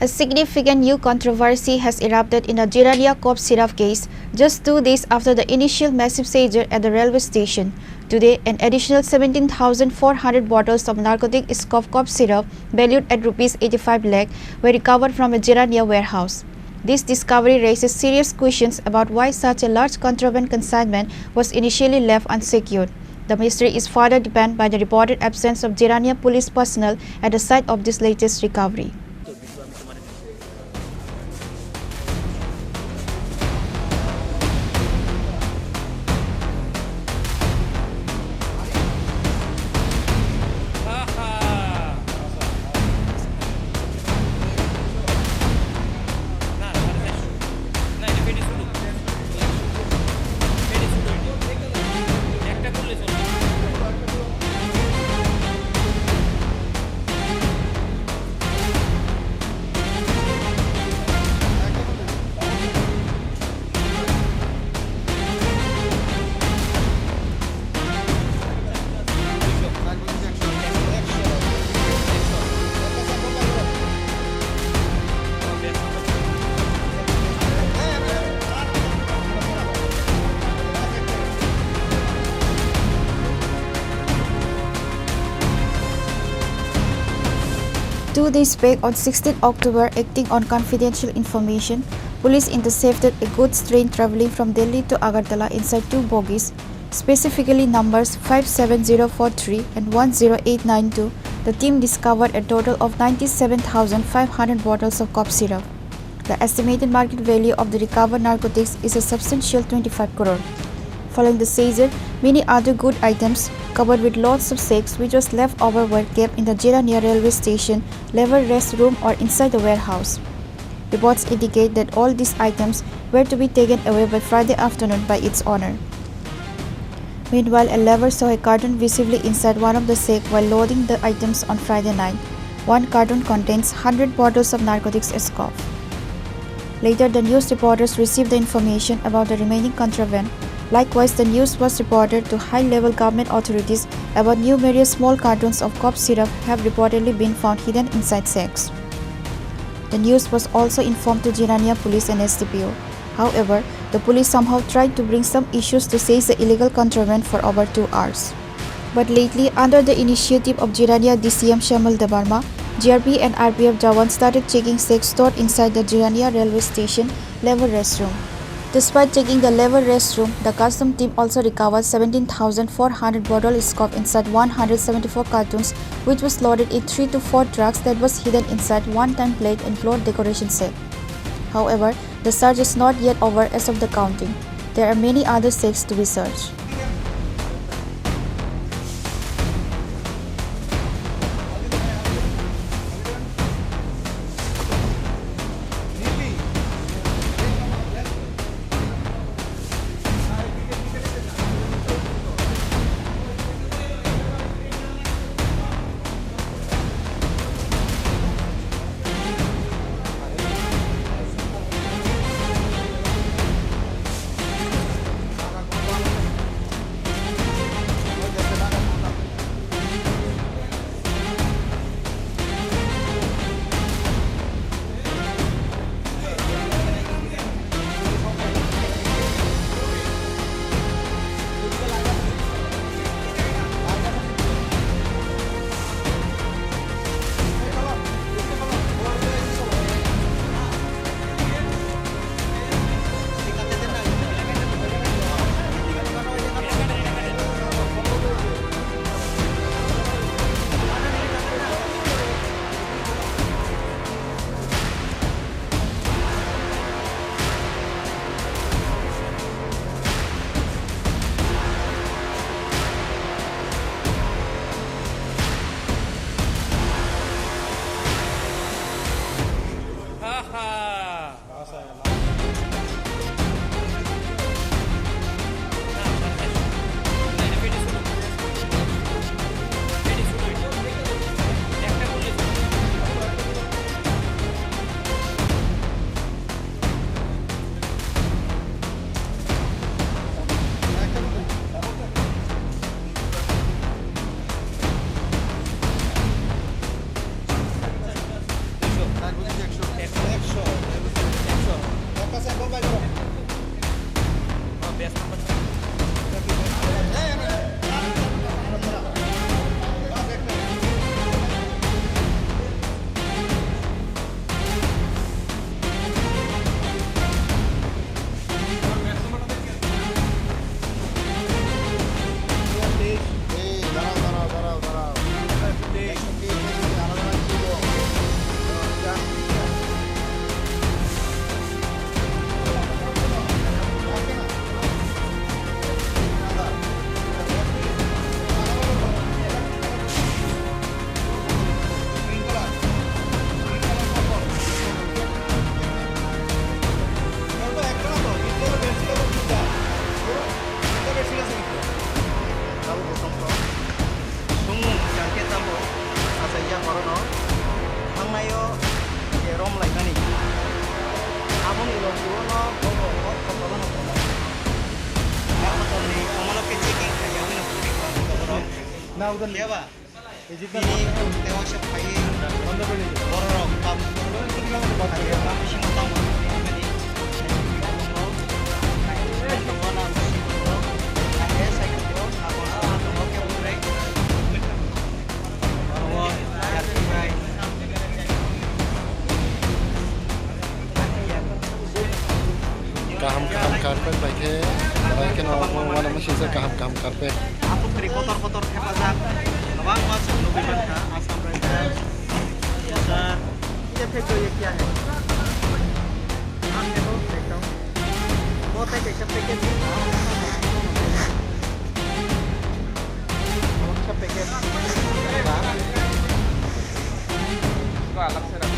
A significant new controversy has erupted in the Jirania cough syrup case just 2 days after the initial massive seizure at the railway station. Today, an additional 17,400 bottles of narcotic Eskof cough syrup valued at Rs 85 lakh were recovered from a Jirania warehouse. This discovery raises serious questions about why such a large contraband consignment was initially left unsecured. The mystery is further deepened by the reported absence of Jirania Police personnel at the site of this latest recovery. Two days back, on 16 October, acting on confidential information, police intercepted a goods train travelling from Delhi to Agartala inside two bogies, specifically numbers 57043 and 10892. The team discovered a total of 97,500 bottles of cough syrup. The estimated market value of the recovered narcotics is a substantial 25 crore. Following the seizure, many other good items covered with lots of sacks which was left over were kept in the Jirania railway station, level restroom or inside the warehouse. Reports indicate that all these items were to be taken away by Friday afternoon by its owner. Meanwhile, a lever saw a carton visibly inside one of the sacks while loading the items on Friday night. One carton contains 100 bottles of narcotics Eskof. Later, the news reporters received the information about the remaining contraband. Likewise, the news was reported to high-level government authorities about numerous small cartons of cough syrup have reportedly been found hidden inside sacks. The news was also informed to Jirania Police and SDPO. However, the police somehow tried to bring some issues to seize the illegal contraband for over 2 hours. But lately, under the initiative of Jirania DCM Shamal Debarma, GRP and RPF Jawan started checking sacks stored inside the Jirania railway station level restroom. Despite checking the level restroom, the custom team also recovered 17,400 bottles Eskof inside 174 cartons, which was loaded in 3 to 4 trucks that was hidden inside one-time plate and floor decoration set. However, the search is not yet over as of the counting. There are many other sacks to be searched. Kaham karpet pakai warna mesin kaham karpet. Aku beri kotor-kotor hebat. Abang masuk lebih banyak asam mereka. Besar. Ini pecah ya क्या है? आप देखो देखो. बहुत है कैसे packet है? अच्छा पैकेट. इसको अलग से रखो.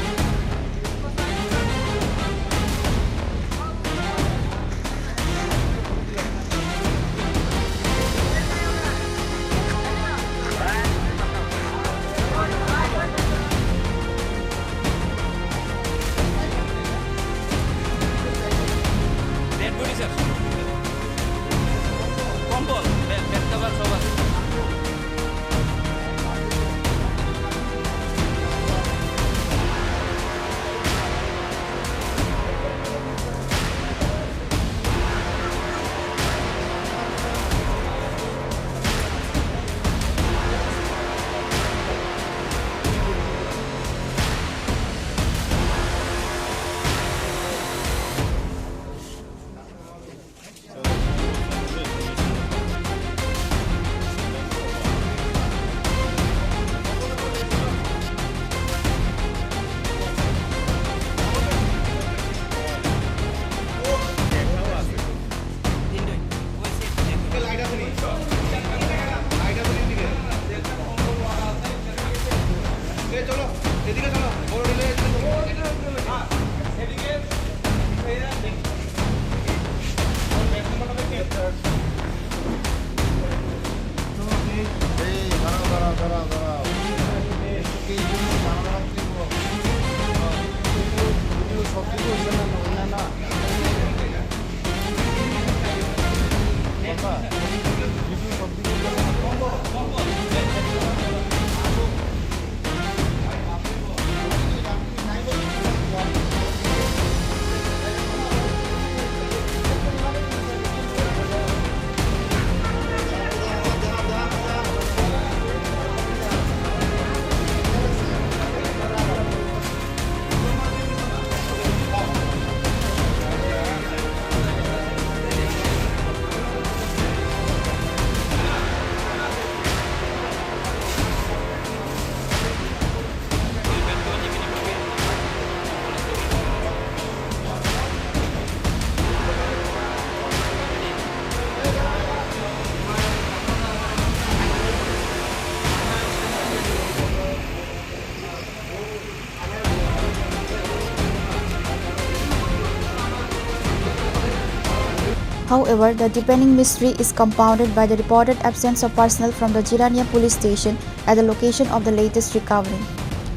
However, the deepening mystery is compounded by the reported absence of personnel from the Jirania Police Station at the location of the latest recovery.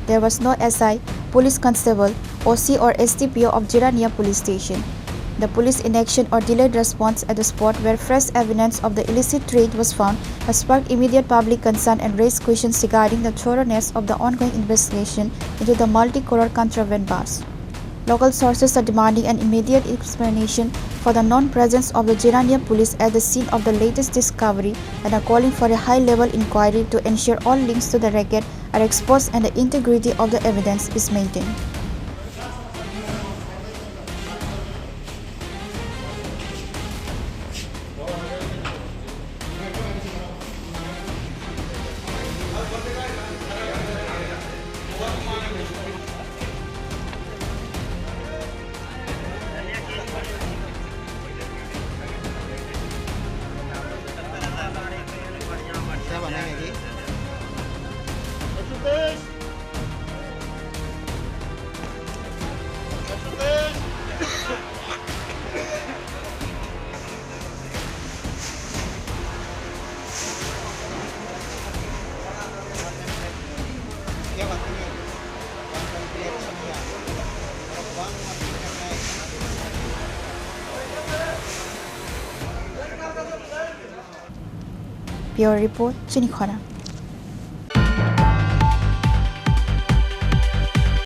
There was no SI, police constable, OC or STPO of Jirania Police Station. The police inaction or delayed response at the spot where fresh evidence of the illicit trade was found has sparked immediate public concern and raised questions regarding the thoroughness of the ongoing investigation into the multi-crore contraband bust. Local sources are demanding an immediate explanation for the non-presence of the Jirania police at the scene of the latest discovery and are calling for a high-level inquiry to ensure all links to the racket are exposed and the integrity of the evidence is maintained. Bureau Report, Chini Khorang.